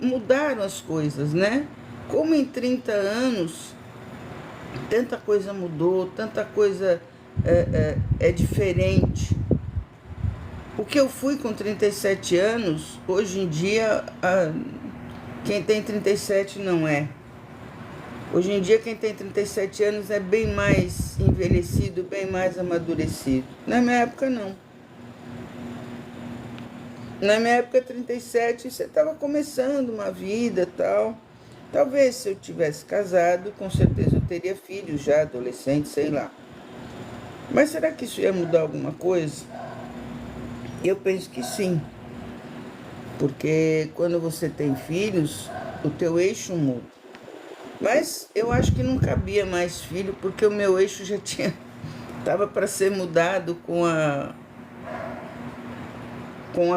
mudaram as coisas, né? Como em 30 anos, tanta coisa mudou, tanta coisa é diferente. O que eu fui com 37 anos, hoje em dia, quem tem 37 não é. Hoje em dia, quem tem 37 anos é bem mais envelhecido, bem mais amadurecido. Na minha época, não. Na minha época, 37, você estava começando uma vida e tal. Talvez se eu tivesse casado, com certeza eu teria filhos já, adolescentes, sei lá. Mas será que isso ia mudar alguma coisa? Eu penso que sim. Porque quando você tem filhos, o teu eixo muda. Mas eu acho que não cabia mais filho, porque o meu eixo já estava para ser mudado com a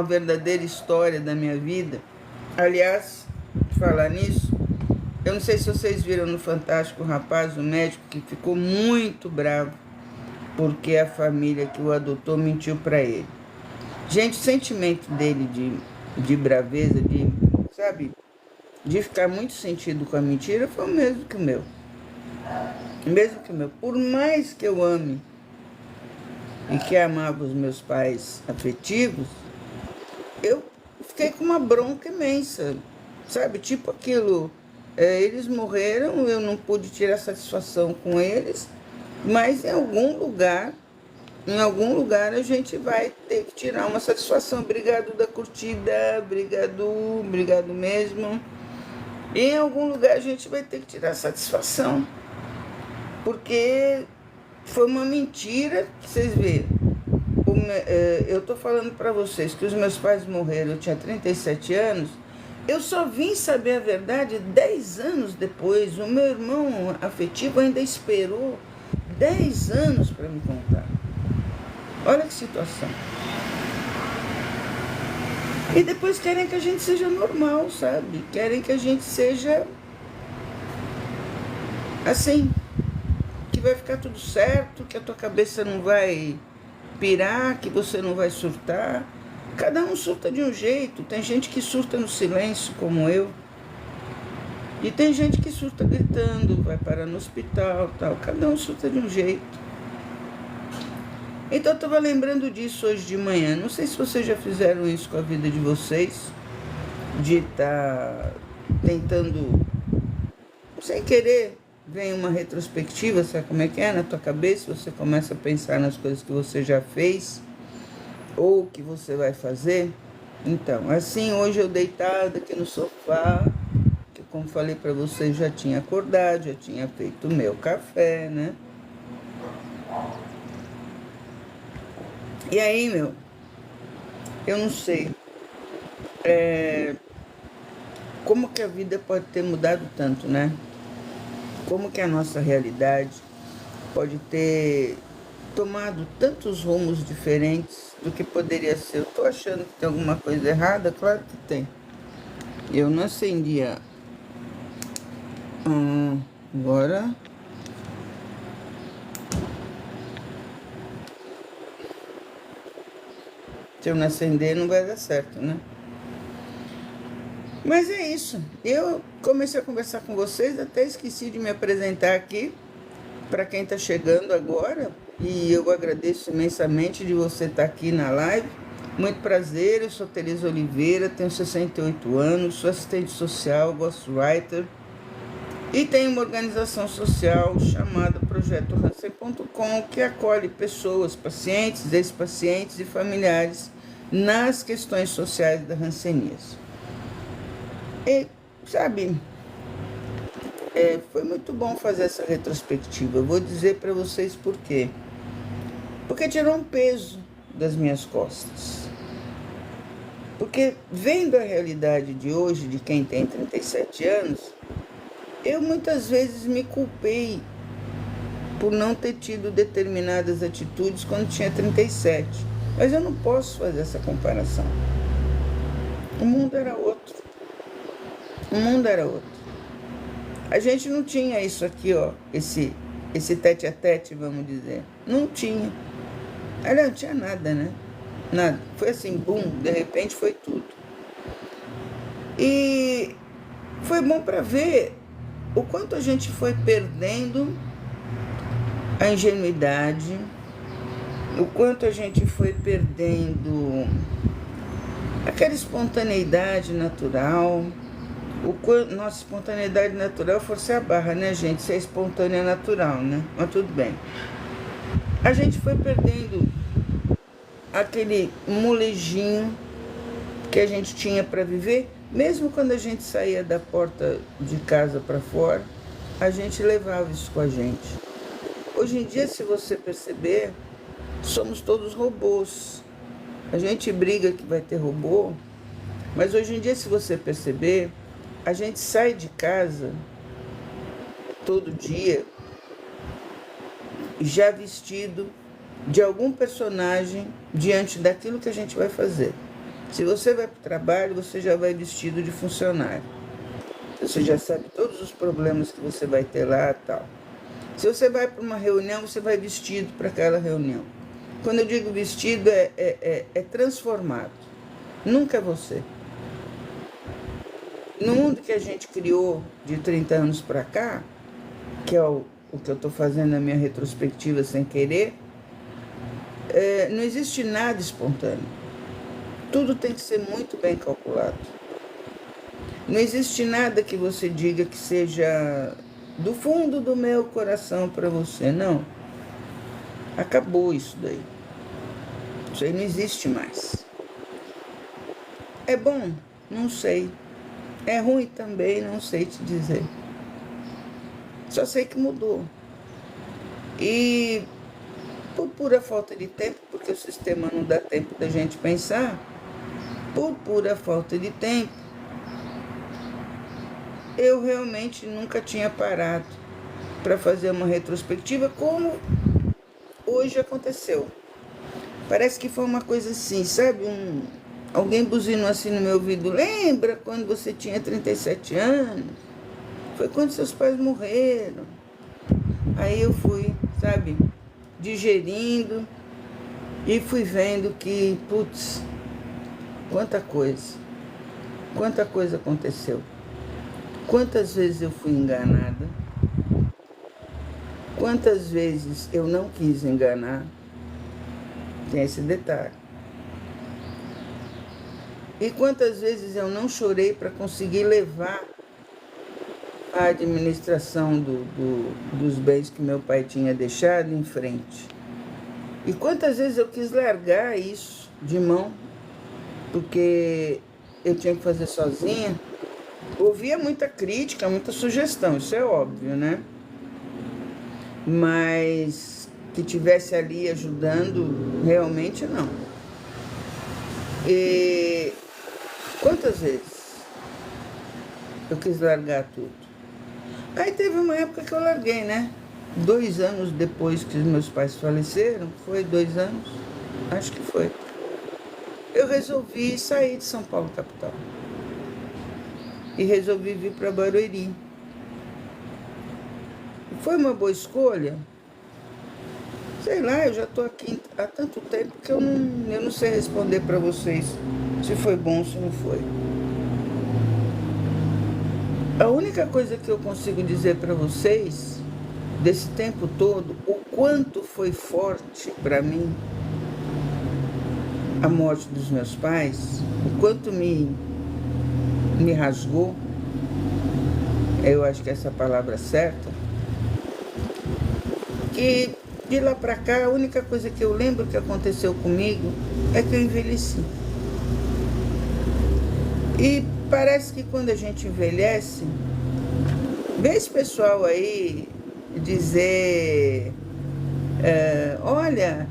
verdadeira história da minha vida. Aliás, falar nisso, eu não sei se vocês viram no Fantástico o rapaz, o médico, que ficou muito bravo porque a família que o adotou mentiu para ele. Gente, o sentimento dele de braveza, sabe, de ficar muito sentido com a mentira foi o mesmo que o meu. O mesmo que o meu. Por mais que eu ame e que amava os meus pais afetivos, eu fiquei com uma bronca imensa, sabe? Tipo aquilo, eles morreram, eu não pude tirar satisfação com eles, mas em algum lugar a gente vai ter que tirar uma satisfação. Obrigado da curtida, obrigado mesmo. E em algum lugar a gente vai ter que tirar satisfação, porque foi uma mentira, vocês viram. Eu tô falando para vocês que os meus pais morreram, eu tinha 37 anos, eu só vim saber a verdade 10 anos depois. O meu irmão afetivo ainda esperou 10 anos para me contar. Olha que situação. E depois querem que a gente seja normal, sabe? Querem que a gente seja assim, que vai ficar tudo certo, que a tua cabeça não vai pirar, que você não vai surtar. Cada um surta de um jeito. Tem gente que surta no silêncio, como eu. E tem gente que surta gritando, vai parar no hospital, tal. Cada um surta de um jeito. Então eu estava lembrando disso hoje de manhã. Não sei se vocês já fizeram isso com a vida de vocês, de estar tentando, sem querer, vem uma retrospectiva, sabe como é que é? Na tua cabeça, você começa a pensar nas coisas que você já fez ou que você vai fazer. Então, assim, hoje eu deitada aqui no sofá, que como falei para vocês, já tinha acordado, já tinha feito o meu café, né? E aí, eu não sei como que a vida pode ter mudado tanto, né? Como que a nossa realidade pode ter tomado tantos rumos diferentes do que poderia ser. Eu tô achando que tem alguma coisa errada? Claro que tem. Eu não acendia. Agora... se eu não acender, não vai dar certo, né? Mas é isso. Eu comecei a conversar com vocês, até esqueci de me apresentar aqui para quem está chegando agora. E eu agradeço imensamente de você estar aqui na live. Muito prazer, eu sou Tereza Oliveira, tenho 68 anos, sou assistente social, ghostwriter. E tenho uma organização social chamada Projeto Hansen.com, que acolhe pessoas, pacientes, ex-pacientes e familiares nas questões sociais da hanseníase. E, sabe, foi muito bom fazer essa retrospectiva. Eu vou dizer para vocês por quê. Porque tirou um peso das minhas costas. Porque vendo a realidade de hoje, de quem tem 37 anos, eu muitas vezes me culpei por não ter tido determinadas atitudes quando tinha 37. Mas eu não posso fazer essa comparação. O mundo era outro. O mundo era outro. A gente não tinha isso aqui, ó, esse tete a tete, vamos dizer. Não tinha. Aliás, não tinha nada, né? Nada. Foi assim, bum, de repente foi tudo. E foi bom para ver o quanto a gente foi perdendo a ingenuidade, o quanto a gente foi perdendo aquela espontaneidade natural. Nossa, espontaneidade natural, forçar a barra, né, gente? Ser espontânea é natural, né? Mas tudo bem. A gente foi perdendo aquele molejinho que a gente tinha para viver, mesmo quando a gente saía da porta de casa para fora, a gente levava isso com a gente. Hoje em dia, se você perceber, somos todos robôs. A gente briga que vai ter robô, mas hoje em dia, se você perceber, a gente sai de casa todo dia já vestido de algum personagem diante daquilo que a gente vai fazer. Se você vai para o trabalho, você já vai vestido de funcionário. Você já sabe todos os problemas que você vai ter lá e tal. Se você vai para uma reunião, você vai vestido para aquela reunião. Quando eu digo vestido, é transformado. Nunca é você. No mundo que a gente criou de 30 anos para cá, que é o que eu estou fazendo na minha retrospectiva sem querer, não existe nada espontâneo. Tudo tem que ser muito bem calculado. Não existe nada que você diga que seja do fundo do meu coração para você. Não. Acabou isso daí. Isso aí não existe mais. É bom? Não sei. É ruim também? Não sei te dizer. Só sei que mudou. E por pura falta de tempo, porque o sistema não dá tempo da gente pensar, por pura falta de tempo, eu realmente nunca tinha parado para fazer uma retrospectiva como hoje aconteceu. Parece que foi uma coisa assim, sabe? Alguém buzinou assim no meu ouvido. Lembra quando você tinha 37 anos? Foi quando seus pais morreram. Aí eu fui, sabe, digerindo e fui vendo que, putz, quanta coisa aconteceu. Quantas vezes eu fui enganada, quantas vezes eu não quis enganar, tem esse detalhe. E quantas vezes eu não chorei para conseguir levar a administração dos bens que meu pai tinha deixado em frente. E quantas vezes eu quis largar isso de mão, porque eu tinha que fazer sozinha. Ouvia muita crítica, muita sugestão, isso é óbvio, né? Mas que tivesse ali ajudando, realmente não. E quantas vezes eu quis largar tudo? Aí teve uma época que eu larguei, né? 2 anos depois que os meus pais faleceram, foi 2 anos? Acho que foi. Eu resolvi sair de São Paulo, capital. E resolvi vir para Barueri. Foi uma boa escolha? Sei lá, eu já estou aqui há tanto tempo que eu não sei responder para vocês se foi bom ou se não foi. A única coisa que eu consigo dizer para vocês, desse tempo todo, o quanto foi forte para mim a morte dos meus pais, o quanto me rasgou, eu acho que essa palavra é certa, que de lá para cá a única coisa que eu lembro que aconteceu comigo é que eu envelheci. E parece que quando a gente envelhece, vê esse pessoal aí dizer, olha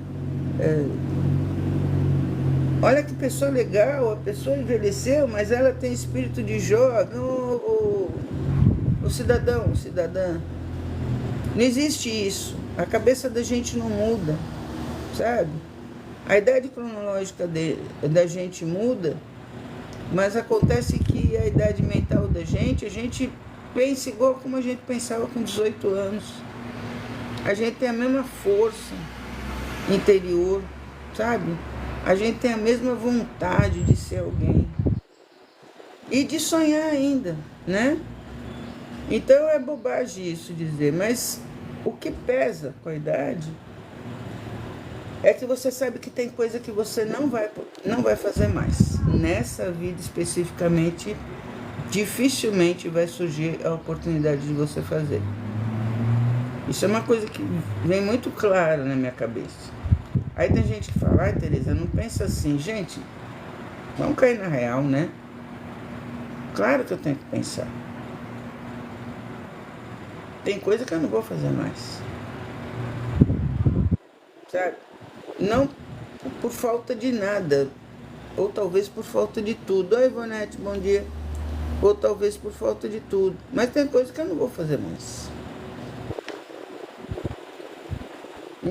que pessoa legal, a pessoa envelheceu, mas ela tem espírito de jovem. O cidadão, cidadã, não existe isso. A cabeça da gente não muda, sabe? A idade cronológica da gente muda, mas acontece que a idade mental da gente, a gente pensa igual como a gente pensava com 18 anos. A gente tem a mesma força interior, sabe? A gente tem a mesma vontade de ser alguém. e de sonhar ainda, né? Então é bobagem isso dizer, mas o que pesa com a idade é que você sabe que tem coisa que você não vai fazer mais. Nessa vida especificamente, dificilmente vai surgir a oportunidade de você fazer. Isso é uma coisa que vem muito clara na minha cabeça. Aí tem gente que fala, ai Tereza, não pensa assim. Gente, vamos cair na real, né? Claro que eu tenho que pensar. Tem coisa que eu não vou fazer mais. Sabe? Não por falta de nada. Ou talvez por falta de tudo. Oi, Ivonete, bom dia. Ou talvez por falta de tudo. Mas tem coisa que eu não vou fazer mais.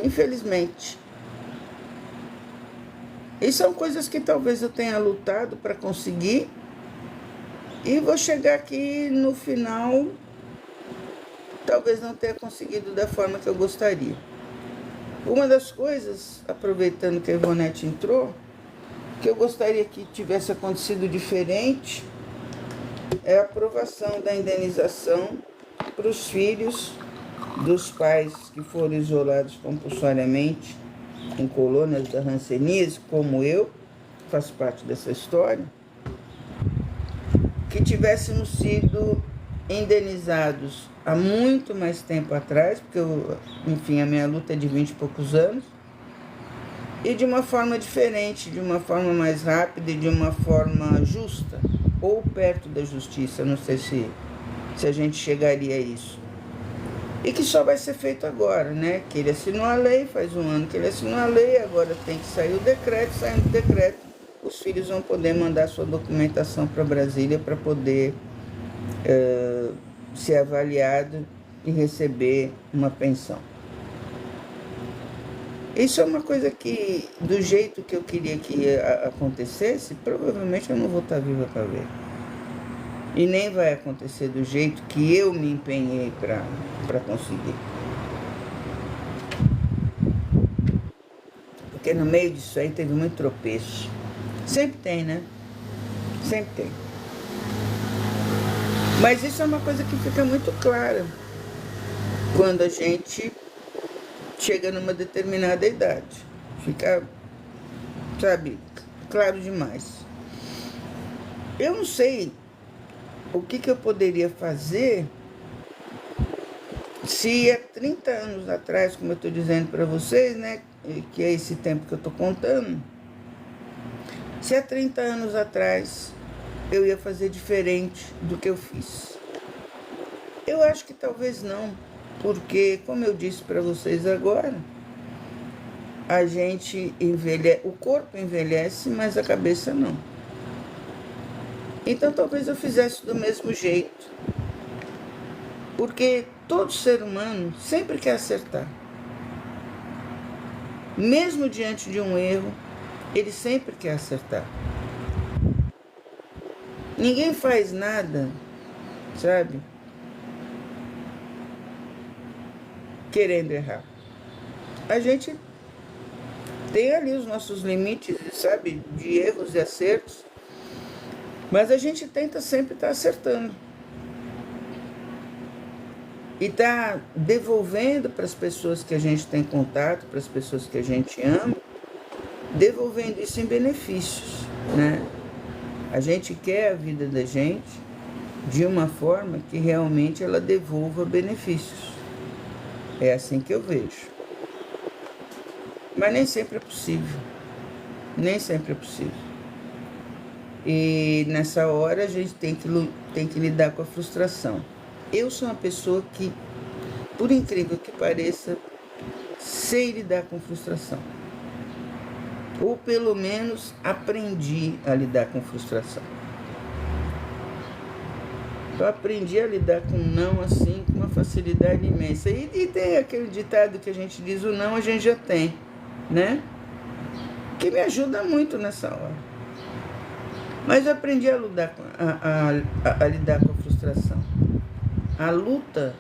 Infelizmente. E são coisas que talvez eu tenha lutado para conseguir. E vou chegar aqui no final, talvez não tenha conseguido da forma que eu gostaria. Uma das coisas, aproveitando que a Ivonete entrou, que eu gostaria que tivesse acontecido diferente, é a aprovação da indenização para os filhos dos pais que foram isolados compulsoriamente em colônias da Hanseníase, como eu, faço parte dessa história, que tivéssemos sido indenizados há muito mais tempo atrás, porque, enfim, a minha luta é de 20 e poucos anos, e de uma forma diferente, de uma forma mais rápida e de uma forma justa, ou perto da justiça, não sei se a gente chegaria a isso. E que só vai ser feito agora, né? Que ele assinou a lei, faz um ano que ele assinou a lei, agora tem que sair o decreto, saindo o decreto, os filhos vão poder mandar sua documentação para Brasília para poder ser avaliado e receber uma pensão. Isso é uma coisa que, do jeito que eu queria que acontecesse, provavelmente eu não vou estar viva para ver. E nem vai acontecer do jeito que eu me empenhei para conseguir. Porque no meio disso aí teve muito tropeço. Sempre tem, né? Sempre tem. Mas isso é uma coisa que fica muito clara quando a gente chega numa determinada idade. Fica, sabe, claro demais. Eu não sei o que eu poderia fazer se há 30 anos atrás, como eu estou dizendo para vocês, né, que é esse tempo que eu estou contando, se há 30 anos atrás eu ia fazer diferente do que eu fiz. Eu acho que talvez não, porque, como eu disse para vocês agora, a gente envelhece, o corpo envelhece, mas a cabeça não. Então talvez eu fizesse do mesmo jeito, porque todo ser humano sempre quer acertar. Mesmo diante de um erro, ele sempre quer acertar. Ninguém faz nada, sabe, querendo errar. A gente tem ali os nossos limites, sabe, de erros e acertos, mas a gente tenta sempre estar acertando. E está devolvendo para as pessoas que a gente tem contato, para as pessoas que a gente ama, devolvendo isso em benefícios, né? A gente quer a vida da gente de uma forma que realmente ela devolva benefícios. É assim que eu vejo. Mas nem sempre é possível. Nem sempre é possível. E nessa hora a gente tem que lidar com a frustração. Eu sou uma pessoa que, por incrível que pareça, sei lidar com frustração. Ou pelo menos aprendi a lidar com frustração. Eu aprendi a lidar com não assim, com uma facilidade imensa. E tem aquele ditado que a gente diz, o não a gente já tem, né? Que me ajuda muito nessa hora. Mas eu aprendi a lidar com a frustração. A luta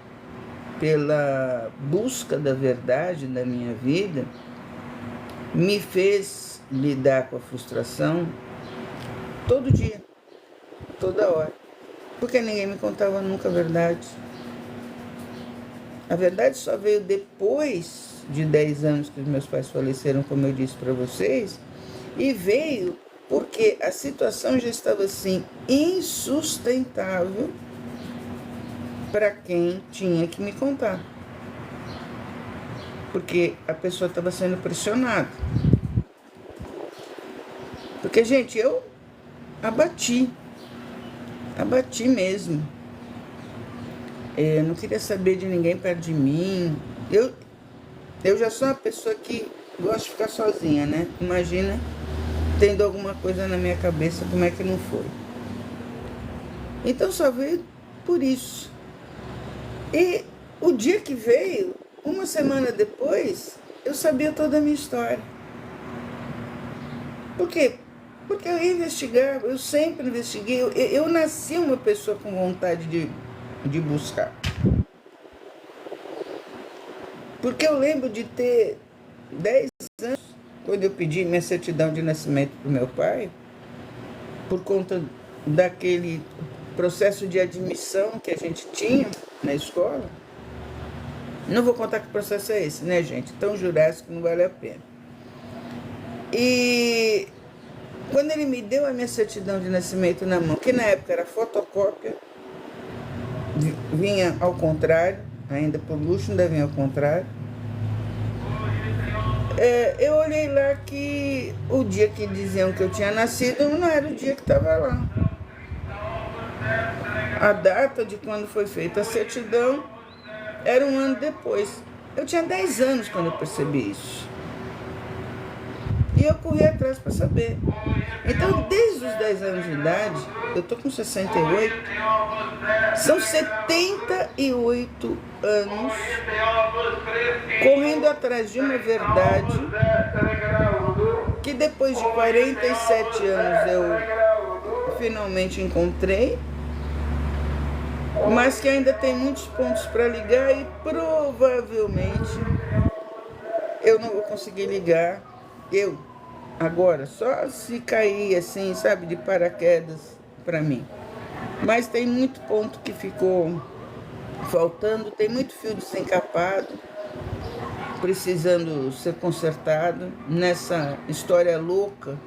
pela busca da verdade na minha vida me fez lidar com a frustração todo dia. toda hora. Porque ninguém me contava nunca a verdade. A verdade só veio depois de 10 anos que os meus pais faleceram, como eu disse para vocês, e veio porque a situação já estava assim insustentável para quem tinha que me contar. Porque a pessoa estava sendo pressionada. Porque, gente, eu abati mesmo. Eu não queria saber de ninguém perto de mim. Eu já sou uma pessoa que gosta de ficar sozinha, né? Imagina tendo alguma coisa na minha cabeça, como é que não foi. Então só veio por isso. E o dia que veio, uma semana depois, eu sabia toda a minha história. Por quê? Porque eu ia investigar, eu sempre investiguei. Eu nasci uma pessoa com vontade de buscar. Porque eu lembro de ter 10 anos, quando eu pedi minha certidão de nascimento para o meu pai, por conta daquele processo de admissão que a gente tinha na escola. Não vou contar que processo é esse, né, gente? Tão jurássico, não vale a pena. E quando ele me deu a minha certidão de nascimento na mão, que na época era fotocópia, vinha ao contrário, ainda por luxo, ainda vinha ao contrário. Eu olhei lá que o dia que diziam que eu tinha nascido não era o dia que estava lá. A data de quando foi feita a certidão era um ano depois. Eu tinha 10 anos quando eu percebi isso. E eu corri atrás para saber. Então, desde os 10 anos de idade, eu tô com 68, são 78 anos correndo atrás de uma verdade que depois de 47 anos eu finalmente encontrei, mas que ainda tem muitos pontos para ligar e provavelmente eu não vou conseguir ligar agora, só se cair assim, sabe, de paraquedas para mim. Mas tem muito ponto que ficou faltando, tem muito fio desencapado, precisando ser consertado nessa história louca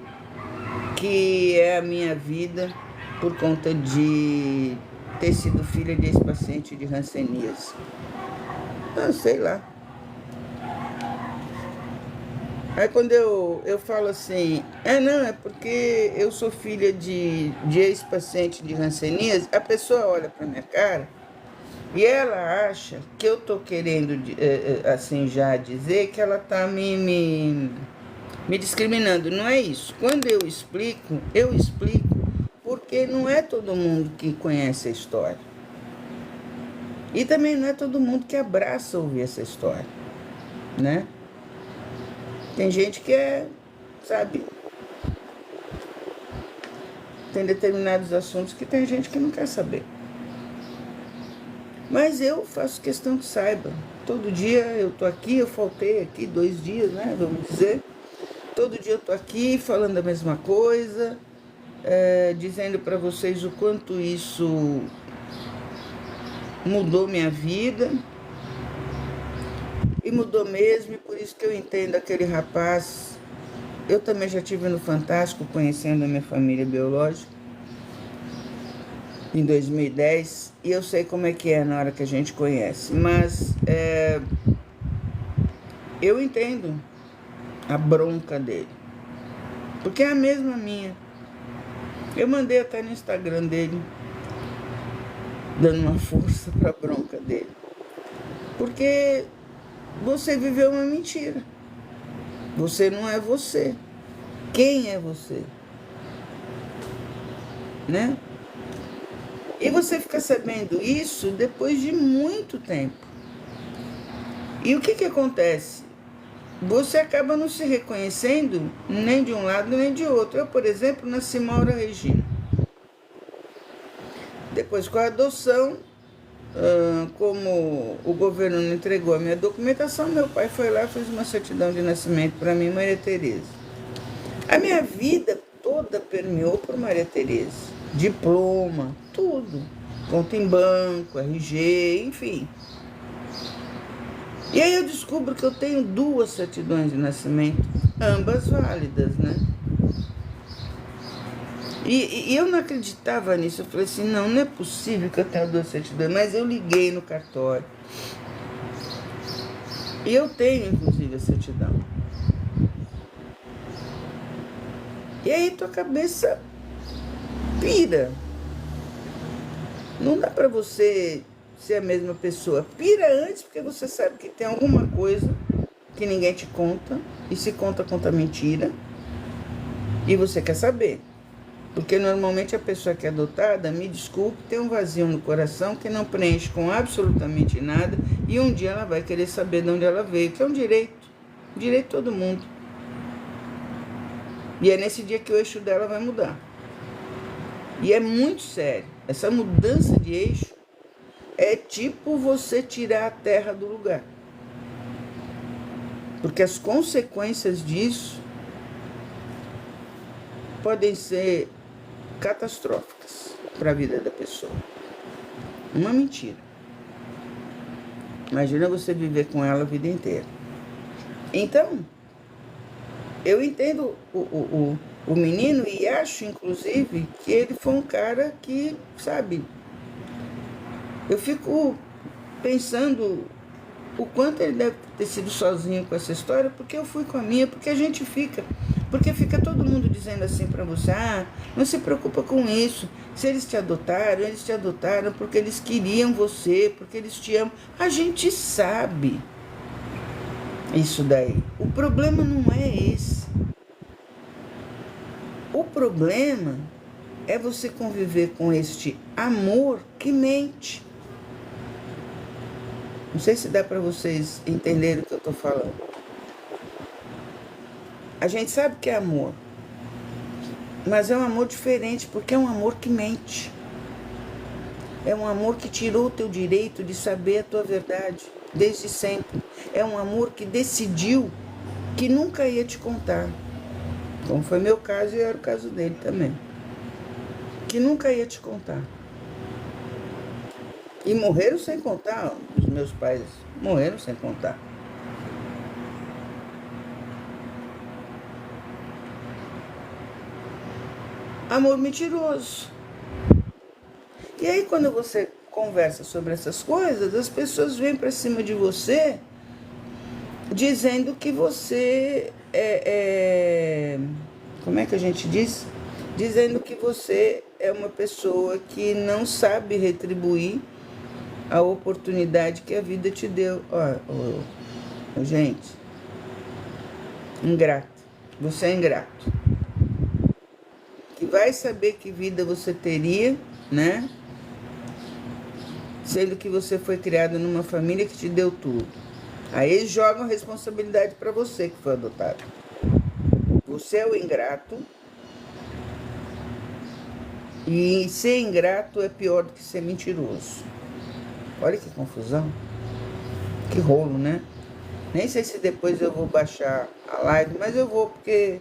que é a minha vida por conta de ter sido filha de ex-paciente de hanseníase. Não sei lá. Aí quando eu falo assim, não, é porque eu sou filha de ex-paciente de hanseníase, a pessoa olha pra minha cara e ela acha que eu tô querendo, assim, já dizer que ela tá me discriminando. Não é isso. Quando eu explico porque não é todo mundo que conhece a história. E também não é todo mundo que abraça ouvir essa história, né? Tem gente que sabe, tem determinados assuntos que tem gente que não quer saber. Mas eu faço questão que saiba. Todo dia eu tô aqui, eu faltei aqui 2 dias, né, vamos dizer. Todo dia eu tô aqui falando a mesma coisa, dizendo para vocês o quanto isso mudou minha vida. E mudou mesmo, e por isso que eu entendo aquele rapaz. Eu também já estive no Fantástico, conhecendo a minha família biológica, em 2010, e eu sei como é que é na hora que a gente conhece. Mas eu entendo a bronca dele, porque é a mesma minha. Eu mandei até no Instagram dele, dando uma força para a bronca dele. Porque você viveu uma mentira. Você não é você. Quem é você? Né? E você fica sabendo isso depois de muito tempo. E o que acontece? Você acaba não se reconhecendo nem de um lado nem de outro. Eu, por exemplo, nasci Maura Regina. Depois, com a adoção, como o governo não entregou a minha documentação, meu pai foi lá e fez uma certidão de nascimento para mim, Maria Tereza. A minha vida toda permeou por Maria Tereza. diploma, tudo. Conta em banco, RG, enfim. E aí eu descubro que eu tenho 2 certidões de nascimento, ambas válidas, né? E eu não acreditava nisso. Eu falei assim, não é possível que eu tenha 2 certidões. Mas eu liguei no cartório. E eu tenho, inclusive, a certidão. E aí tua cabeça pira. Não dá pra você ser a mesma pessoa. Pira antes, porque você sabe que tem alguma coisa que ninguém te conta. E se conta mentira. E você quer saber. Porque normalmente a pessoa que é adotada, me desculpe, tem um vazio no coração que não preenche com absolutamente nada. E um dia ela vai querer saber de onde ela veio, que é um direito. Direito de todo mundo. E é nesse dia que o eixo dela vai mudar. E é muito sério. Essa mudança de eixo é tipo você tirar a terra do lugar. Porque as consequências disso podem ser catastróficas para a vida da pessoa. Uma mentira. Imagina você viver com ela a vida inteira. Então, eu entendo o menino e acho, inclusive, que ele foi um cara que, sabe, eu fico pensando o quanto ele deve ter sido sozinho com essa história, porque eu fui com a minha, porque a gente fica. Porque fica todo mundo dizendo assim pra você, não se preocupa com isso. Se eles te adotaram porque eles queriam você, porque eles te amam. A gente sabe isso daí. O problema não é esse. O problema é você conviver com este amor que mente. Não sei se dá para vocês entenderem o que eu estou falando. A gente sabe que é amor, mas é um amor diferente, porque é um amor que mente. É um amor que tirou o teu direito de saber a tua verdade, desde sempre. É um amor que decidiu que nunca ia te contar. Como foi meu caso e era o caso dele também. Que nunca ia te contar. E morreram sem contar, os meus pais morreram sem contar. Amor mentiroso. E aí quando você conversa sobre essas coisas, as pessoas vêm para cima de você dizendo que você como é que a gente diz? Dizendo que você é uma pessoa que não sabe retribuir a oportunidade que a vida te deu. Gente, ingrato. Você é ingrato. Que vai saber que vida você teria, né? Sendo que você foi criado numa família que te deu tudo. Aí eles jogam a responsabilidade para você que foi adotado. Você é o ingrato. E ser ingrato é pior do que ser mentiroso. Olha que confusão. Que rolo, né? Nem sei se depois eu vou baixar a live, mas eu vou, porque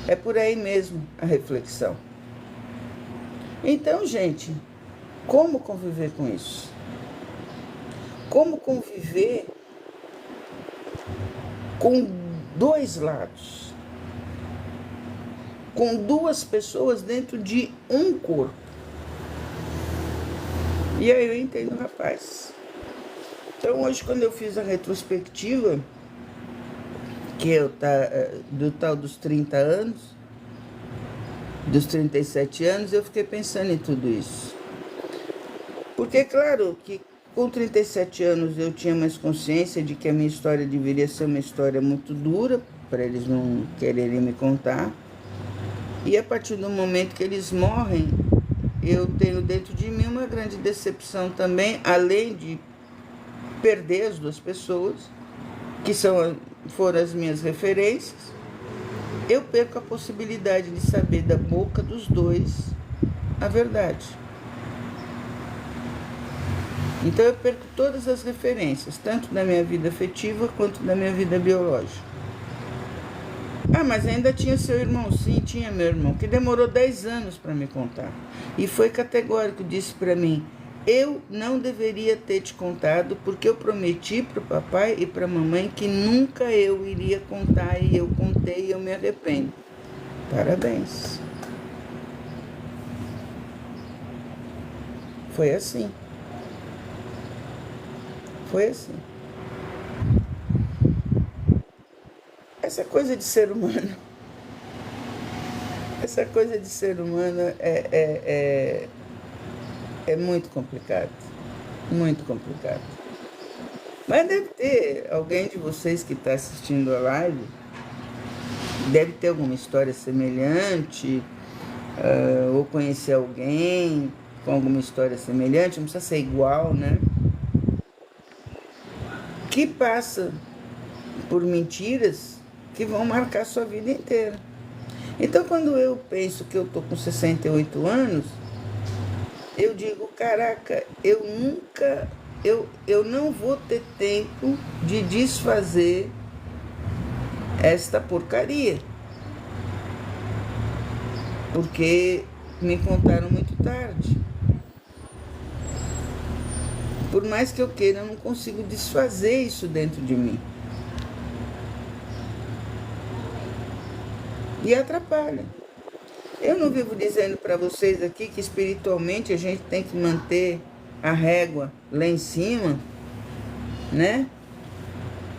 é por aí mesmo a reflexão. Então, gente, como conviver com isso? Como conviver com 2 lados? Com 2 pessoas dentro de um corpo? E aí eu entendo, rapaz. Então hoje, quando eu fiz a retrospectiva, que eu do tal dos 30 anos, dos 37 anos, eu fiquei pensando em tudo isso. Porque, claro, que com 37 anos eu tinha mais consciência de que a minha história deveria ser uma história muito dura, para eles não quererem me contar. E a partir do momento que eles morrem, eu tenho dentro de mim uma grande decepção também, além de perder as 2 pessoas, que foram as minhas referências. Eu perco a possibilidade de saber da boca dos 2 a verdade. Então eu perco todas as referências, tanto da minha vida afetiva quanto da minha vida biológica. Ah, mas ainda tinha seu irmão. Sim, tinha meu irmão, que demorou 10 anos para me contar. E foi categórico, disse para mim: eu não deveria ter te contado, porque eu prometi para o papai e para a mamãe que nunca eu iria contar, e eu contei e eu me arrependo. Parabéns. Foi assim. Foi assim. Essa coisa de ser humano, essa coisa de ser humano é muito complicado. Muito complicado. Mas deve ter alguém de vocês que está assistindo a live, deve ter alguma história semelhante, ou conhecer alguém com alguma história semelhante, não precisa ser igual, né? Que passa por mentiras que vão marcar sua vida inteira. Então, quando eu penso que eu tô com 68 anos, eu digo, caraca, eu não vou ter tempo de desfazer esta porcaria. Porque me contaram muito tarde. Por mais que eu queira, eu não consigo desfazer isso dentro de mim. E atrapalha. Eu não vivo dizendo para vocês aqui que espiritualmente a gente tem que manter a régua lá em cima, né?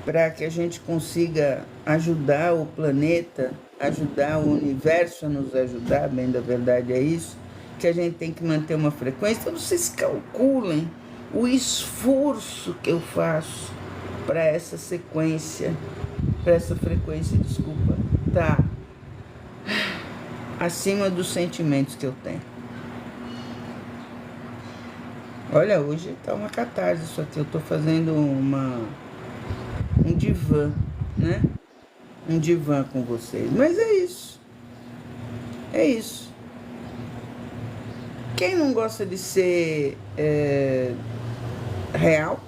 Para que a gente consiga ajudar o planeta, ajudar o universo a nos ajudar, bem da verdade é isso, que a gente tem que manter uma frequência. Então vocês calculem o esforço que eu faço para essa sequência, para essa frequência, desculpa, tá acima dos sentimentos que eu tenho. Olha, hoje tá uma catarse isso aqui, eu tô fazendo um divã, né? Um divã com vocês, mas é isso. É isso. Quem não gosta de ser real,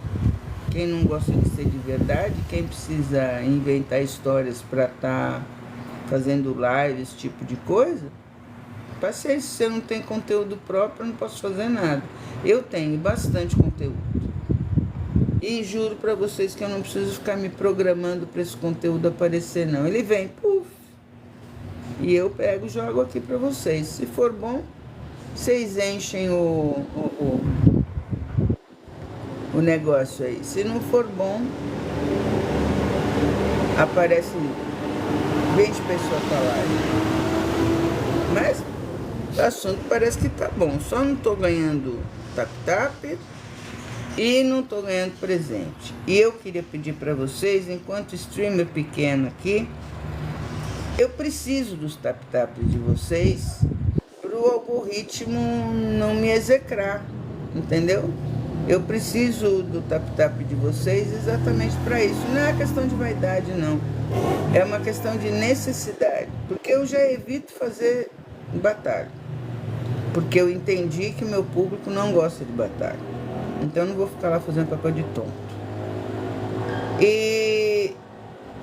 quem não gosta de ser de verdade, quem precisa inventar histórias para estar fazendo live, esse tipo de coisa, paciência, se eu não tenho conteúdo próprio, eu não posso fazer nada. Eu tenho bastante conteúdo. E juro para vocês que eu não preciso ficar me programando para esse conteúdo aparecer, não. Ele vem, puf, e eu pego e jogo aqui para vocês. Se for bom, vocês enchem o negócio aí. Se não for bom, aparece 20 pessoas pra lá. Mas o assunto parece que tá bom. Só não tô ganhando tap-tap e não tô ganhando presente. E eu queria pedir para vocês, enquanto streamer pequeno aqui, eu preciso dos tap-taps de vocês pro algoritmo não me execrar, entendeu? Eu preciso do tap-tap de vocês exatamente para isso. Não é questão de vaidade, não. É uma questão de necessidade. Porque eu já evito fazer batalha. Porque eu entendi que o meu público não gosta de batalha. Então eu não vou ficar lá fazendo papel de tonto. E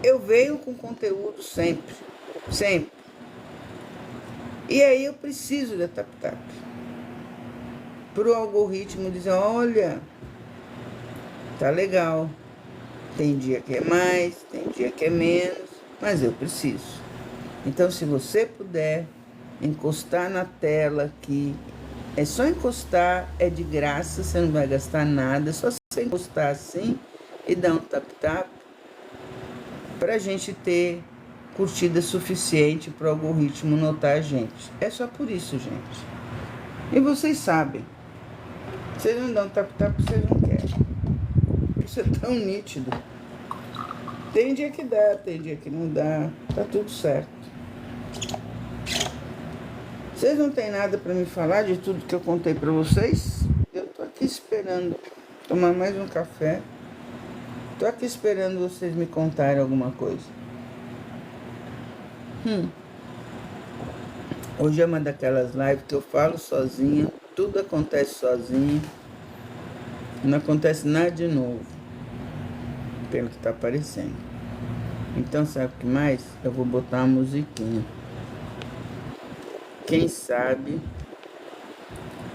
eu venho com conteúdo sempre. Sempre. E aí eu preciso da tap-tap. Para o algoritmo dizer, olha, tá legal. Tem dia que é mais, tem dia que é menos, mas eu preciso. Então, se você puder encostar na tela aqui, é só encostar, é de graça, você não vai gastar nada, é só você encostar assim e dar um tap-tap para a gente ter curtida suficiente para o algoritmo notar a gente. É só por isso, gente. E vocês sabem, vocês não dão tap-tap, vocês não querem. Isso é tão nítido. Tem dia que dá, tem dia que não dá. Tá tudo certo. Vocês não têm nada para me falar de tudo que eu contei para vocês? Eu tô aqui esperando tomar mais um café. Tô aqui esperando vocês me contarem alguma coisa. Hoje é uma daquelas lives que eu falo sozinha. Tudo acontece sozinho. Não acontece nada de novo. Pelo que tá aparecendo. Então, sabe o que mais? Eu vou botar uma musiquinha. Quem sabe,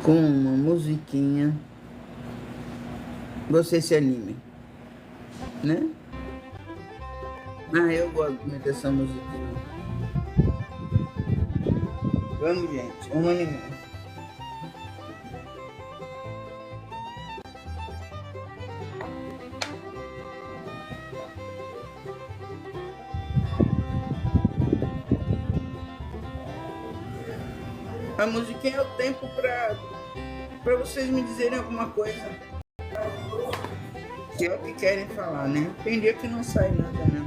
com uma musiquinha, você se anime, né? Ah, eu gosto muito dessa musiquinha. Vamos, gente, um animal. A musiquinha é o tempo para vocês me dizerem alguma coisa que é o que querem falar, né? Tem dia que não sai nada, não.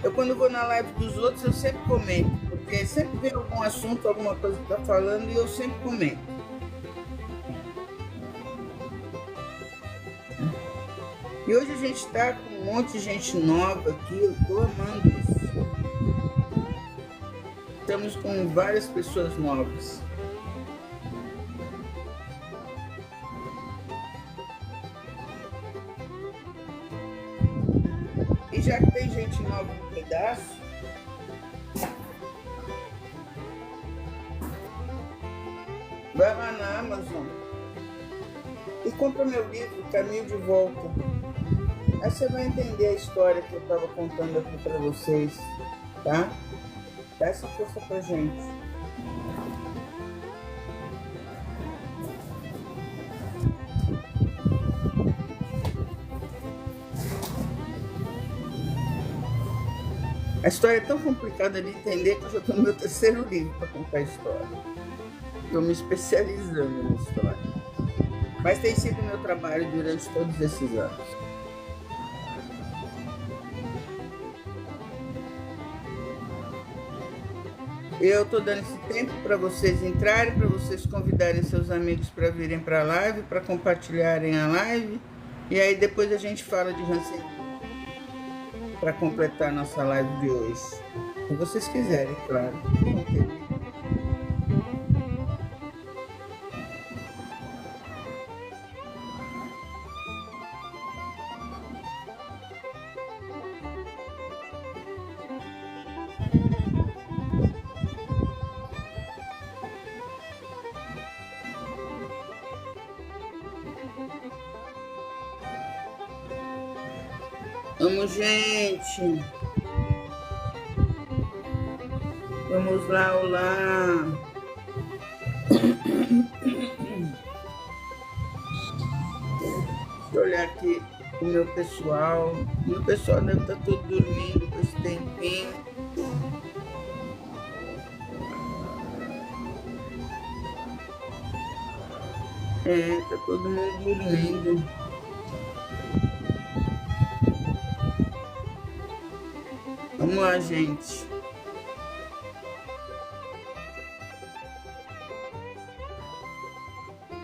Eu, quando vou na live dos outros, eu sempre comento, porque sempre vem algum assunto, alguma coisa que tá falando, e eu sempre comento. E hoje a gente está com um monte de gente nova aqui, eu estou amando isso. Estamos com várias pessoas novas. E já que tem gente nova no pedaço, vai lá na Amazon e compra meu livro, Caminho de Volta. Aí você vai entender a história que eu estava contando aqui para vocês, tá? Dá essa força pra gente. A história é tão complicada de entender que eu já estou no meu terceiro livro para contar a história. Estou me especializando na história. Mas tem sido meu trabalho durante todos esses anos. Eu estou dando esse tempo para vocês entrarem, para vocês convidarem seus amigos para virem para a live, para compartilharem a live. E aí depois a gente fala de Hansen para completar nossa live de hoje. Se vocês quiserem, claro. Vamos, gente. Vamos lá, olá. Deixa eu olhar aqui o meu pessoal. O meu pessoal deve estar todo dormindo com esse tempinho. É, tá todo mundo dormindo. Vamos lá, gente.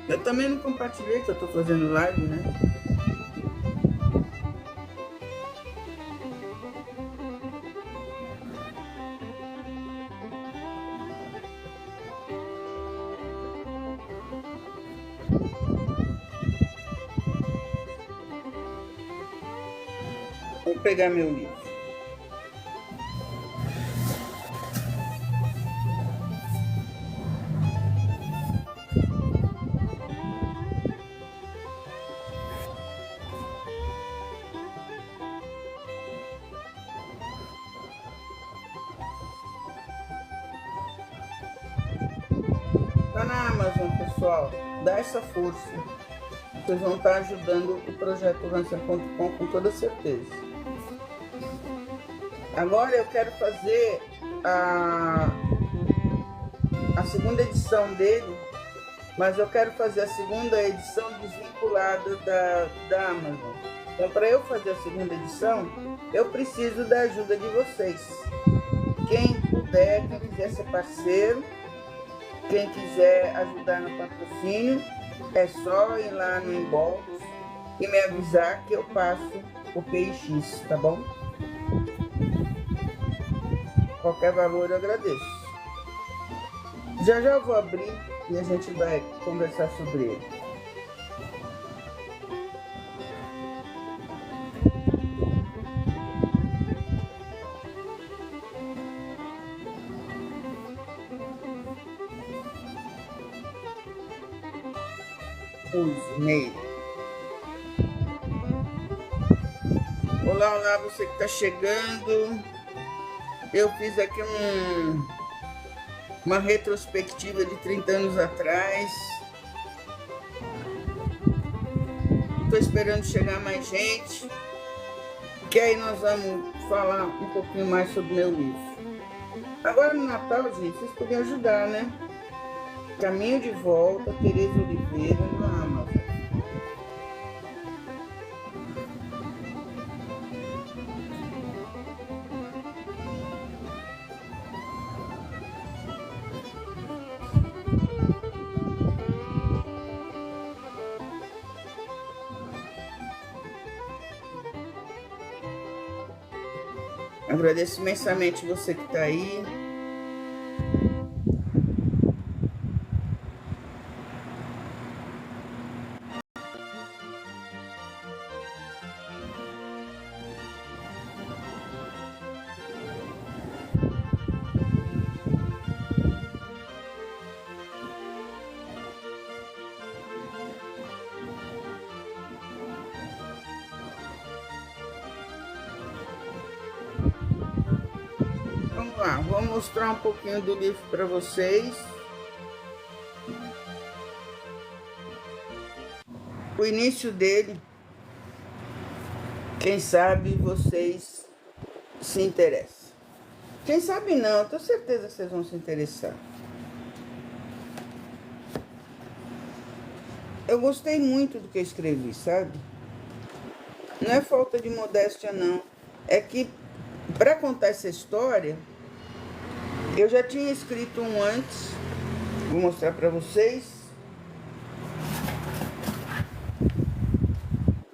Eu também não compartilhei que eu tô fazendo live, né? Vou pegar meu livro. Tá na Amazon, pessoal. Dá essa força. Vocês vão estar ajudando o projeto Hansen.com com toda certeza. Agora eu quero fazer a segunda edição dele, mas eu quero fazer a segunda edição desvinculada da Amazon. Então, para eu fazer a segunda edição, eu preciso da ajuda de vocês. Quem puder, quem quiser ser parceiro, quem quiser ajudar no patrocínio, é só ir lá no inbox e me avisar que eu passo o PX, tá bom? Qualquer valor eu agradeço. Já já eu vou abrir e a gente vai conversar sobre ele. Uso nele. Olá, olá, você que está chegando. Eu fiz aqui uma retrospectiva de 30 anos atrás. Estou esperando chegar mais gente, que aí nós vamos falar um pouquinho mais sobre o meu livro. Agora no Natal, gente, vocês podiam ajudar, né? Caminho de Volta, Tereza Oliveira, na Amazon. Agradeço imensamente você que está aí. Vamos lá, vou mostrar um pouquinho do livro para vocês. O início dele, quem sabe vocês se interessam. Quem sabe não, tenho certeza que vocês vão se interessar. Eu gostei muito do que eu escrevi, sabe? Não é falta de modéstia, não. É que, para contar essa história, eu já tinha escrito um antes. Vou mostrar para vocês.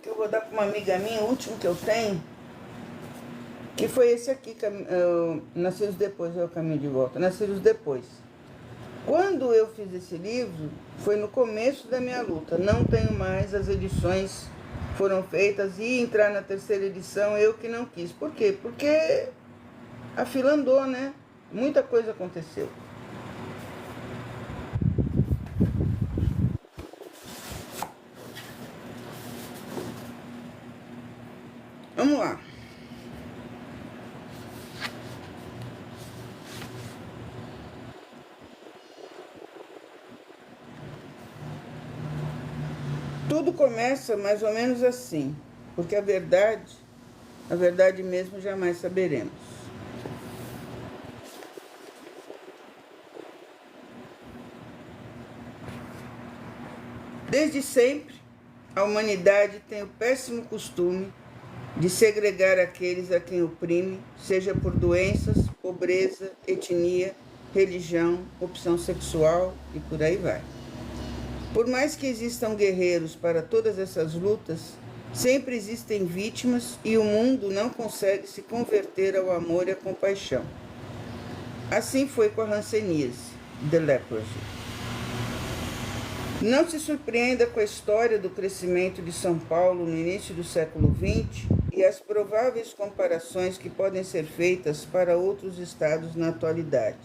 Que eu vou dar para uma amiga minha, o último que eu tenho. Que foi esse aqui, Nascidos Depois, é o Caminho de Volta. Nascidos Depois. Quando eu fiz esse livro, foi no começo da minha luta. Não tenho mais, as edições foram feitas e entrar na terceira edição eu que não quis. Por quê? Porque a fila andou, né? Muita coisa aconteceu. Vamos lá. Tudo começa mais ou menos assim, porque a verdade mesmo jamais saberemos. Desde sempre, a humanidade tem o péssimo costume de segregar aqueles a quem oprime, seja por doenças, pobreza, etnia, religião, opção sexual e por aí vai. Por mais que existam guerreiros para todas essas lutas, sempre existem vítimas e o mundo não consegue se converter ao amor e à compaixão. Assim foi com a hanseníase, The Leprosy. Não se surpreenda com a história do crescimento de São Paulo no início do século XX e as prováveis comparações que podem ser feitas para outros estados na atualidade.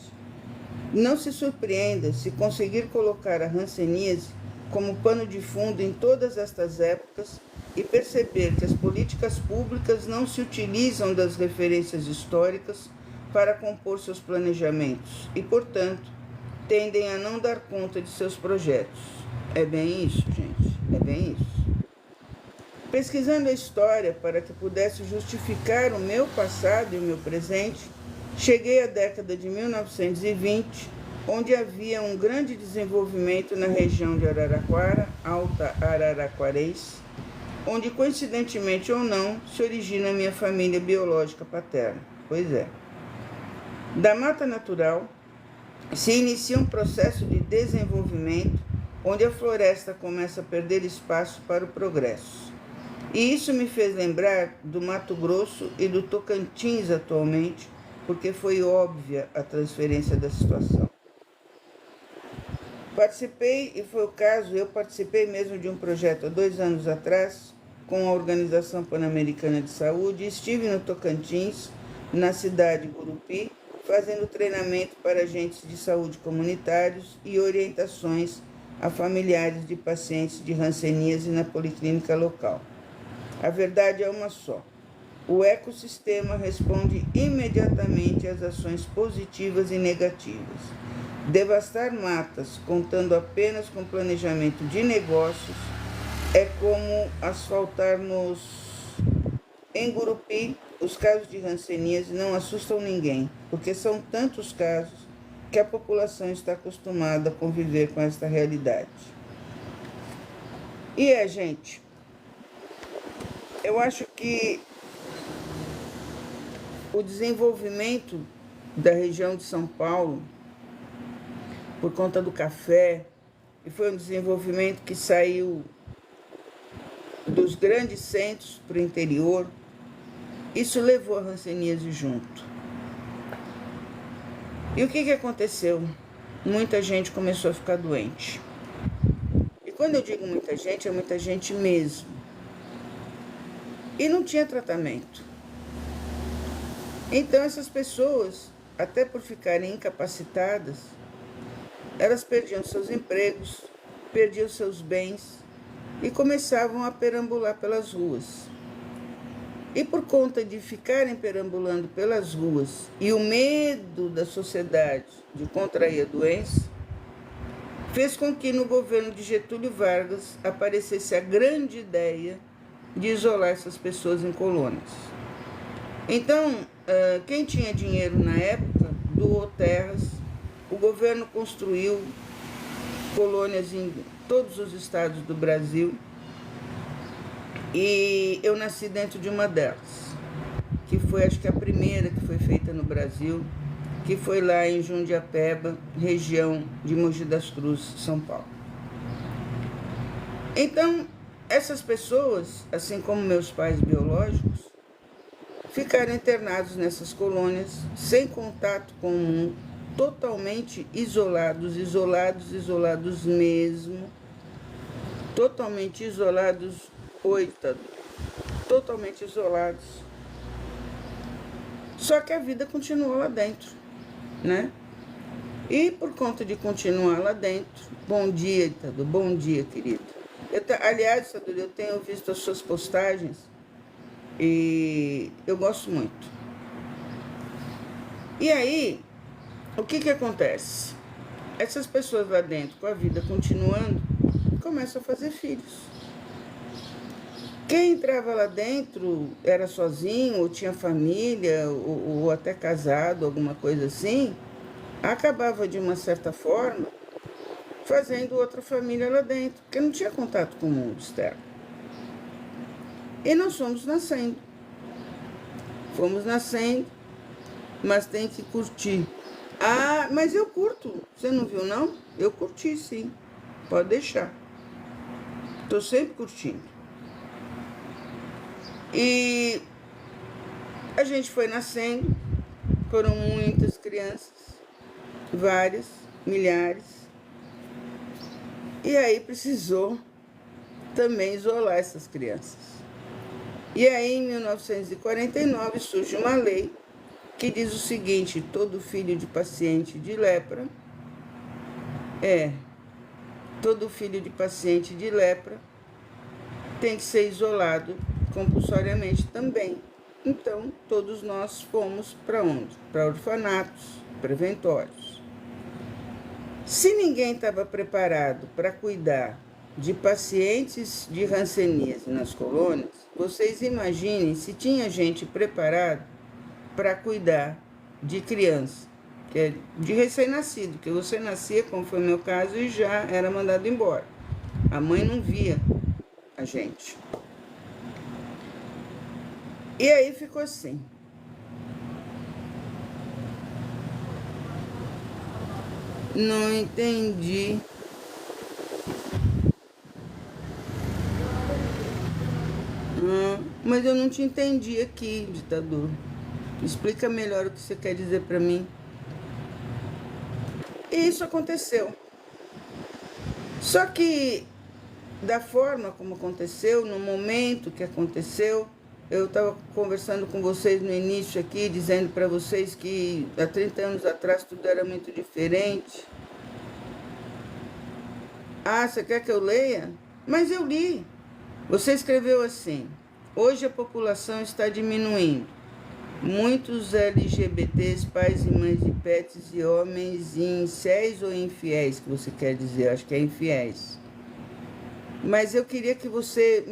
Não se surpreenda se conseguir colocar a hanseníase como pano de fundo em todas estas épocas e perceber que as políticas públicas não se utilizam das referências históricas para compor seus planejamentos e, portanto, tendem a não dar conta de seus projetos. É bem isso, gente, é bem isso. Pesquisando a história para que pudesse justificar o meu passado e o meu presente, cheguei à década de 1920, onde havia um grande desenvolvimento na região de Araraquara, Alta Araraquarês, onde, coincidentemente ou não, se origina a minha família biológica paterna. Pois é. Da mata natural, se inicia um processo de desenvolvimento, onde a floresta começa a perder espaço para o progresso. E isso me fez lembrar do Mato Grosso e do Tocantins atualmente, porque foi óbvia a transferência da situação. Participei, e foi o caso, eu participei mesmo de um projeto há 2 anos atrás, com a Organização Pan-Americana de Saúde, e estive no Tocantins, na cidade de Gurupi, fazendo treinamento para agentes de saúde comunitários e orientações a familiares de pacientes de hanseníase na policlínica local. A verdade é uma só. O ecossistema responde imediatamente às ações positivas e negativas. Devastar matas, contando apenas com planejamento de negócios, é como asfaltar em Gurupi. Os casos de hanseníase não assustam ninguém, porque são tantos casos que a população está acostumada a conviver com esta realidade. E gente, eu acho que o desenvolvimento da região de São Paulo, por conta do café, e foi um desenvolvimento que saiu dos grandes centros para o interior, isso levou a hanseníase junto. E o que aconteceu? Muita gente começou a ficar doente. E quando eu digo muita gente, é muita gente mesmo. E não tinha tratamento. Então essas pessoas, até por ficarem incapacitadas, elas perdiam seus empregos, perdiam seus bens e começavam a perambular pelas ruas. E por conta de ficarem perambulando pelas ruas e o medo da sociedade de contrair a doença, fez com que no governo de Getúlio Vargas aparecesse a grande ideia de isolar essas pessoas em colônias. Então, quem tinha dinheiro na época doou terras, o governo construiu colônias em todos os estados do Brasil, e eu nasci dentro de uma delas, que foi, acho que a primeira que foi feita no Brasil, que foi lá em Jundiapeba, região de Mogi das Cruzes, São Paulo. Então, essas pessoas, assim como meus pais biológicos, ficaram internados nessas colônias, sem contato com o mundo, totalmente isolados mesmo, totalmente isolados, totalmente isolados. Só que a vida continuou lá dentro, né? E por conta de continuar lá dentro, bom dia, Itadu, bom dia, querido. Aliás, Itadu, eu tenho visto as suas postagens e eu gosto muito. E aí, o que acontece? Essas pessoas lá dentro, com a vida continuando, começam a fazer filhos. Quem entrava lá dentro era sozinho, ou tinha família, ou até casado, alguma coisa assim, acabava de uma certa forma fazendo outra família lá dentro, porque não tinha contato com o mundo externo. E nós fomos nascendo, mas tem que curtir. Ah, mas eu curto, você não viu não? Eu curti sim, pode deixar, estou sempre curtindo. E a gente foi nascendo, foram muitas crianças, várias, milhares, e aí precisou também isolar essas crianças. E aí, em 1949, surge uma lei que diz o seguinte: todo filho de paciente de lepra tem que ser isolado compulsoriamente também. Então, todos nós fomos para onde? Para orfanatos preventórios. Se ninguém estava preparado para cuidar de pacientes de hanseníase nas colônias, vocês imaginem se tinha gente preparada para cuidar de criança, que é de recém-nascido, que você nascia, como foi o meu caso, e já era mandado embora. A mãe não via a gente. E aí ficou assim. Não entendi. Mas eu não te entendi aqui, ditador. Explica melhor o que você quer dizer para mim. E isso aconteceu. Só que, da forma como aconteceu, no momento que aconteceu, eu estava conversando com vocês no início aqui, dizendo para vocês que há 30 anos atrás tudo era muito diferente. Ah, você quer que eu leia? Mas eu li. Você escreveu assim: hoje a população está diminuindo. Muitos LGBTs, pais e mães de pets e homens infiéis ou infiéis, que você quer dizer, acho que é infiéis. Mas eu queria que você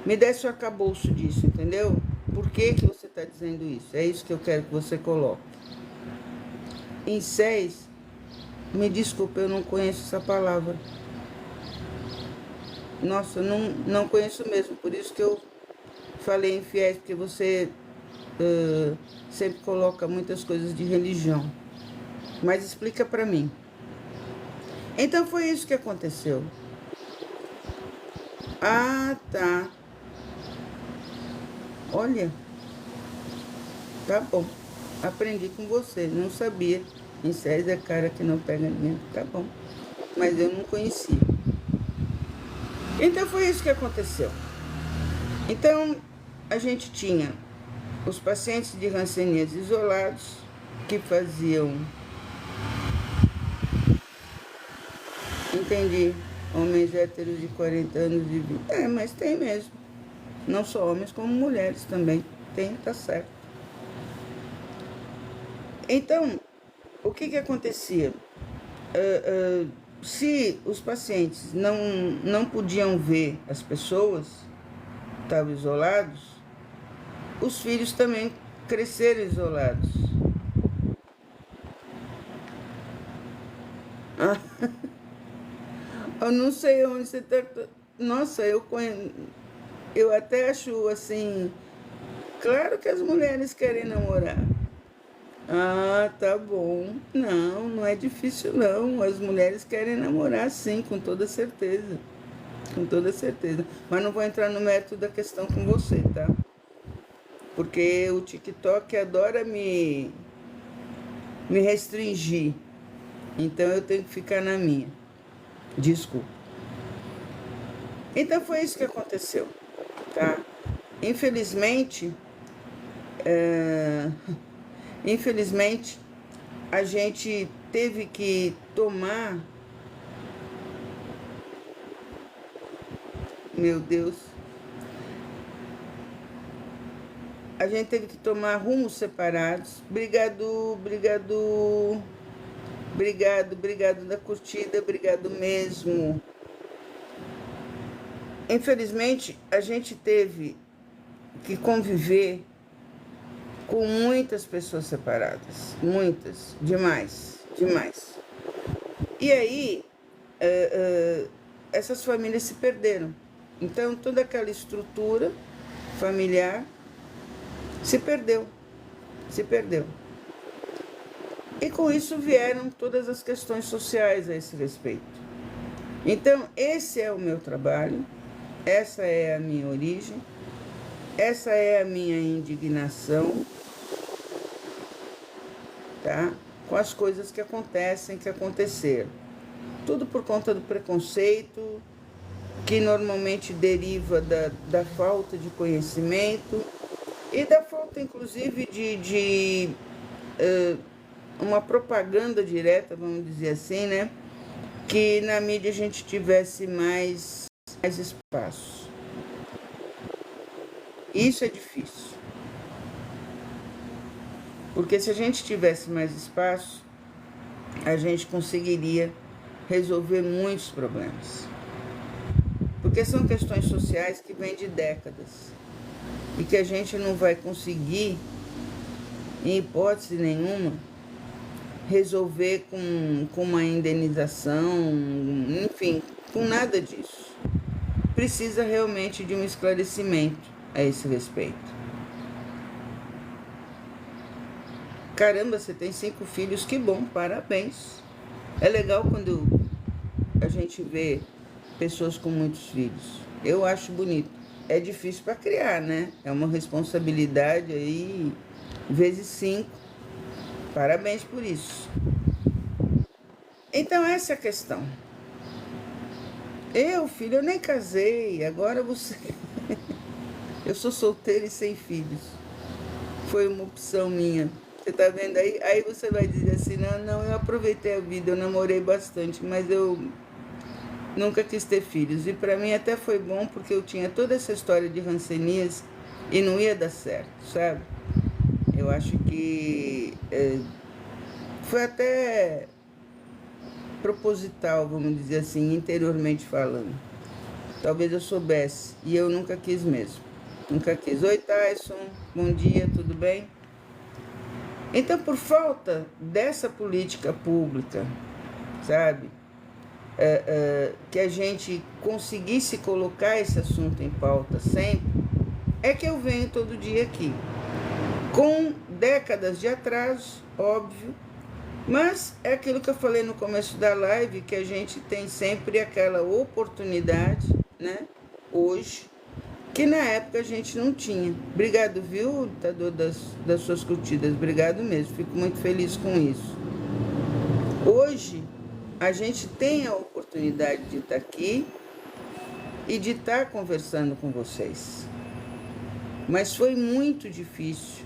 me desse o arcabouço disso, entendeu? Por que você está dizendo isso? É isso que eu quero que você coloque. Infiéis, me desculpa, eu não conheço essa palavra. Nossa, eu não conheço mesmo, por isso que eu falei infiéis, porque você sempre coloca muitas coisas de religião. Mas explica para mim. Então foi isso que aconteceu. Ah, tá. Olha, tá bom. Aprendi com você, não sabia. Infiéis é cara que não pega ninguém. Tá bom. Mas eu não conhecia. Então foi isso que aconteceu. Então a gente tinha os pacientes de hanseníase isolados que faziam, entendi, homens héteros de 40 anos de vida. É, mas tem mesmo. Não só homens, como mulheres também. Tem, tá certo. Então, o que acontecia? Se os pacientes não podiam ver as pessoas, estavam isolados, os filhos também cresceram isolados. Eu não sei onde você está. Nossa, eu até acho assim. Claro que as mulheres querem namorar. Ah, tá bom. Não é difícil não. As mulheres querem namorar sim, com toda certeza. Com toda certeza. Mas não vou entrar no mérito da questão com você, tá? Porque o TikTok adora me restringir. Então eu tenho que ficar na minha. Desculpa. Então foi isso que aconteceu, tá? Infelizmente, a gente teve que tomar, meu Deus, a gente teve que tomar rumos separados. Obrigado da curtida, obrigado mesmo. Infelizmente, a gente teve que conviver com muitas pessoas separadas, muitas, demais. E aí, essas famílias se perderam. Então, toda aquela estrutura familiar se perdeu. E com isso vieram todas as questões sociais a esse respeito. Então, esse é o meu trabalho, essa é a minha origem, essa é a minha indignação, tá? Com as coisas que acontecem, que aconteceram. Tudo por conta do preconceito, que normalmente deriva da falta de conhecimento e da falta, inclusive, de uma propaganda direta, vamos dizer assim, né? Que na mídia a gente tivesse mais espaço. Isso é difícil. Porque se a gente tivesse mais espaço, a gente conseguiria resolver muitos problemas. Porque são questões sociais que vêm de décadas e que a gente não vai conseguir, em hipótese nenhuma, resolver com uma indenização, enfim, com nada disso. Precisa realmente de um esclarecimento a esse respeito. Caramba, você tem 5 filhos, que bom, parabéns. É legal quando a gente vê pessoas com muitos filhos. Eu acho bonito. É difícil para criar, né? É uma responsabilidade aí, vezes 5. Parabéns por isso. Então, essa é a questão. Filho, eu nem casei, agora você... Eu sou solteira e sem filhos. Foi uma opção minha. Você tá vendo aí? Aí você vai dizer assim, não, eu aproveitei a vida, eu namorei bastante, mas eu nunca quis ter filhos. E para mim até foi bom porque eu tinha toda essa história de rancenias e não ia dar certo, sabe? Eu acho que foi até proposital, vamos dizer assim, interiormente falando. Talvez eu soubesse e eu nunca quis mesmo. Nunca quis. Oi, Tyson, bom dia, tudo bem? Então, por falta dessa política pública, sabe? Que a gente conseguisse colocar esse assunto em pauta sempre, é que eu venho todo dia aqui. Com décadas de atraso, óbvio, mas é aquilo que eu falei no começo da live, que a gente tem sempre aquela oportunidade, né? Hoje, que na época a gente não tinha. Obrigado, viu, lutador das suas curtidas. Obrigado mesmo, fico muito feliz com isso. Hoje, a gente tem a oportunidade de estar aqui e de estar conversando com vocês. Mas foi muito difícil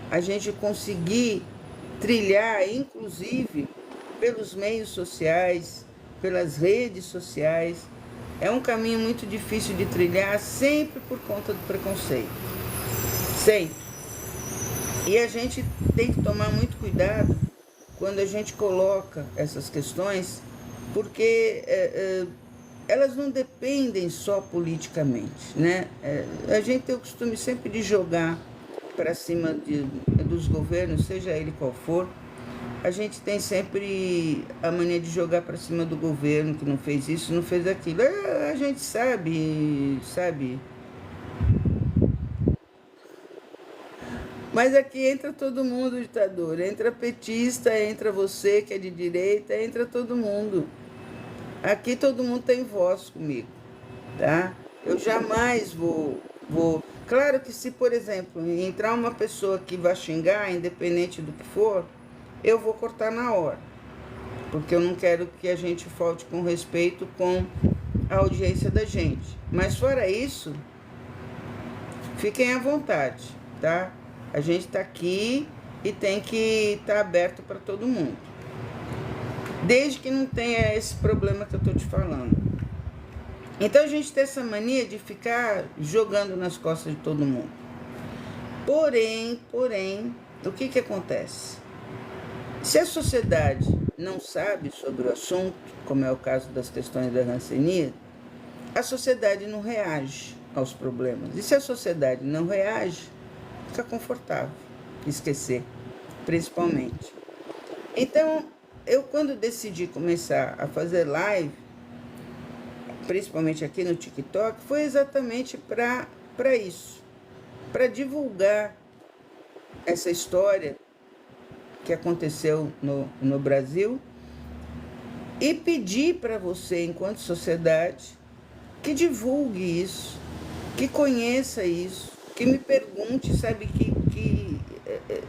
a gente conseguir trilhar, inclusive pelos meios sociais, pelas redes sociais. É um caminho muito difícil de trilhar, sempre por conta do preconceito. Sempre. E a gente tem que tomar muito cuidado quando a gente coloca essas questões, porque elas não dependem só politicamente, né? A gente tem o costume sempre de jogar para cima dos governos, seja ele qual for. A gente tem sempre a mania de jogar para cima do governo, que não fez isso, não fez aquilo. A gente sabe. Mas aqui entra todo mundo, ditador. Entra petista, entra você que é de direita, entra todo mundo. Aqui todo mundo tem voz comigo, tá? Eu jamais vou... Claro que se, por exemplo, entrar uma pessoa que vai xingar, independente do que for, eu vou cortar na hora. Porque eu não quero que a gente falte com respeito com a audiência da gente. Mas fora isso, fiquem à vontade, tá? A gente está aqui e tem que estar aberto para todo mundo. Desde que não tenha esse problema que eu estou te falando. Então a gente tem essa mania de ficar jogando nas costas de todo mundo. Porém, o que acontece? Se a sociedade não sabe sobre o assunto, como é o caso das questões da rancenia, a sociedade não reage aos problemas. E se a sociedade não reage, fica confortável esquecer, principalmente. Então, eu quando decidi começar a fazer live, principalmente aqui no TikTok, foi exatamente para isso, para divulgar essa história que aconteceu no Brasil e pedir para você, enquanto sociedade, que divulgue isso, que conheça isso, que me pergunte, sabe, que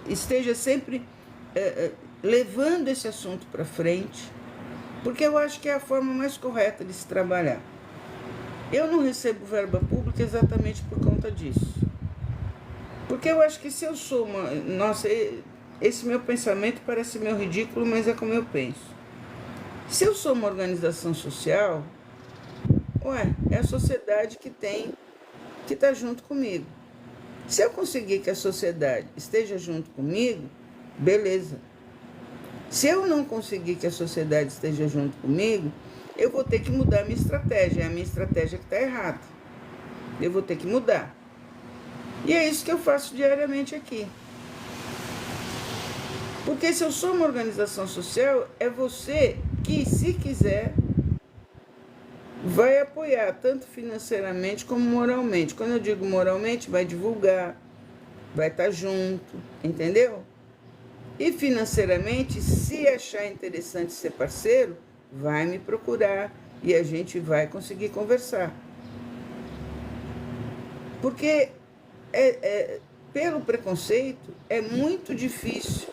esteja sempre levando esse assunto para frente, porque eu acho que é a forma mais correta de se trabalhar. Eu não recebo verba pública exatamente por conta disso. Porque eu acho que se eu sou uma... Nossa, esse meu pensamento parece meio ridículo, mas é como eu penso. Se eu sou uma organização social, é a sociedade que está junto comigo. Se eu conseguir que a sociedade esteja junto comigo, beleza. Se eu não conseguir que a sociedade esteja junto comigo, eu vou ter que mudar a minha estratégia. É a minha estratégia que está errada. Eu vou ter que mudar. E é isso que eu faço diariamente aqui. Porque se eu sou uma organização social, é você que, se quiser, vai apoiar, tanto financeiramente como moralmente. Quando eu digo moralmente, vai divulgar, vai estar junto, entendeu? E financeiramente, se achar interessante ser parceiro, vai me procurar e a gente vai conseguir conversar. Porque pelo preconceito é muito difícil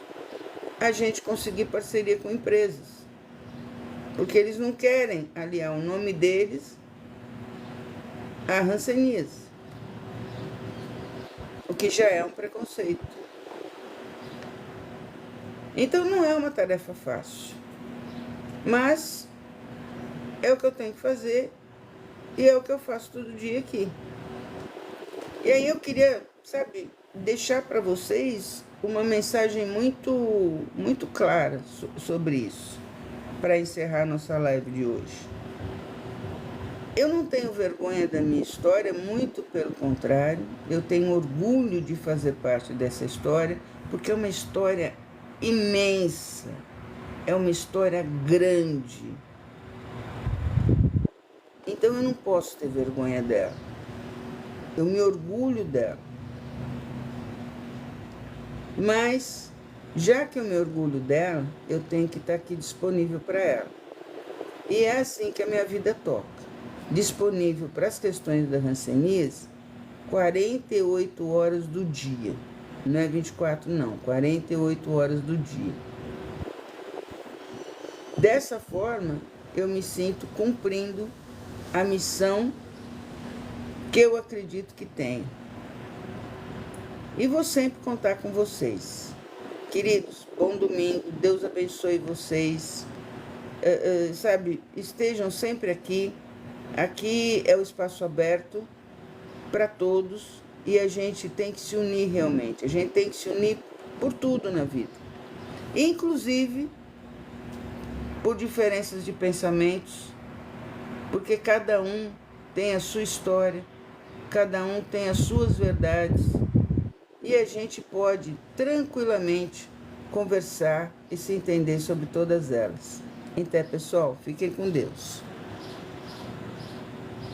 a gente conseguir parceria com empresas. Porque eles não querem aliar o nome deles à hanseníase, o que já é um preconceito. Então não é uma tarefa fácil, mas é o que eu tenho que fazer e é o que eu faço todo dia aqui. E aí eu queria, deixar para vocês uma mensagem muito clara sobre isso, para encerrar nossa live de hoje. Eu não tenho vergonha da minha história, muito pelo contrário, eu tenho orgulho de fazer parte dessa história, porque é uma história imensa, é uma história grande. Então eu não posso ter vergonha dela, eu me orgulho dela. Mas, já que eu me orgulho dela, eu tenho que estar aqui disponível para ela. E é assim que a minha vida toca. Disponível para as questões da hanseníase 48 horas do dia. Não é 24 não, 48 horas do dia. Dessa forma, eu me sinto cumprindo a missão que eu acredito que tenho. E vou sempre contar com vocês. Queridos, bom domingo, Deus abençoe vocês. Estejam sempre aqui. Aqui é o espaço aberto para todos e a gente tem que se unir realmente. A gente tem que se unir por tudo na vida. Inclusive por diferenças de pensamentos, porque cada um tem a sua história, cada um tem as suas verdades. E a gente pode tranquilamente conversar e se entender sobre todas elas. Então, pessoal, fiquem com Deus.